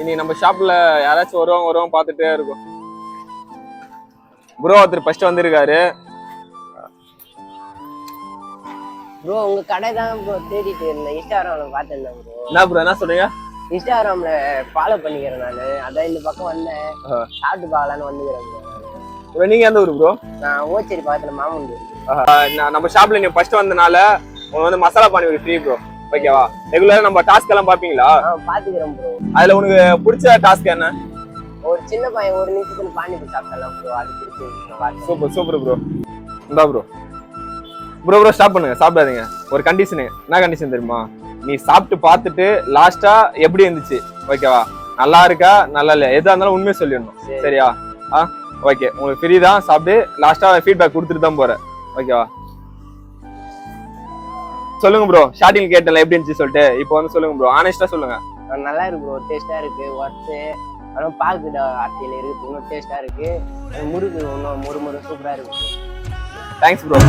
இனி நம்ம ஷாப்ல யாராச்சும் வருவாங்க பார்த்துட்டே இருக்கும். ப்ரோ ஒருத்தர் ஃபர்ஸ்ட் வந்திருக்காரு. ப்ரோ உங்க கடை தான் ப்ரோ தேடிட்டு இருந்தேன். இன்ஸ்டாகிராம்ல பார்த்திருந்தேன் ப்ரோ. என்ன ப்ரோ என்ன சொல்றீங்க? இன்ஸ்டாகிராம்ல ஃபாலோ பண்ணிக்கிறேன் நானு. அதான் இந்த பக்கம் வந்தேன், சாப்பிட்டு பார்க்கலான்னு வந்துக்கிறேன் ப்ரோ. நீங்க எந்த ஊரு ப்ரோ? நான் ஓச்சேரி பக்கத்துல மாமூண்டு. நம்ம ஷாப்ல நீங்க ஃபர்ஸ்ட் வந்தனால உங்களுக்கு வந்து மசாலா பானிபூரி ஃப்ரீ ப்ரோ. ஓகேவா? ரெகுலரா நம்ம டாஸ்க் எல்லாம் பாப்பீங்களா? பாத்துக்கிறேன் ப்ரோ. அதுல உனக்கு பிடிச்ச டாஸ்க் என்ன? ஒரு சின்ன பையன் ஒரு நிமிஷத்துல பானிபூரி சாப்பிடலாம் ப்ரோ. அது பிடிச்சி. Super super bro. இந்தா ப்ரோ. ப்ரோ ஸ்டாப் பண்ணுங்க, சாப்பிடாதீங்க. ஒரு கண்டிஷனு. என்ன கண்டிஷன் தெரியுமா? நீ சாப்பிட்டு பார்த்துட்டு லாஸ்டா எப்படி இருந்துச்சு, ஓகேவா? நல்லா இருக்கா நல்லா இல்லையா எதா இருந்தாலும் உண்மையை சொல்லிடணும். சரியா? ஓகே, உங்களுக்கு ஃப்ரீ தான். சாப்பிட்டு லாஸ்டா ஃபீட்பேக் கொடுத்துட்டு தான் போறேன். ஓகேவா? சொல்லுங்க ப்ரோ. ஸ்டார்டிங் கேட்டல எப்படி இருந்துச்சு சொல்லிட்டு இப்போ வந்து சொல்லுங்க ப்ரோ. ஆனஸ்டா சொல்லுங்க. நல்லா இருக்கு ப்ரோ. டேஸ்டா இருக்கு. ஒர்த்து ஆனால் பாக்குட ஆட்டியில இருக்கு. இன்னும் டேஸ்டா இருக்கு. முறுக்கு இன்னும் முறு சூப்பரா இருக்கு. Thanks bro.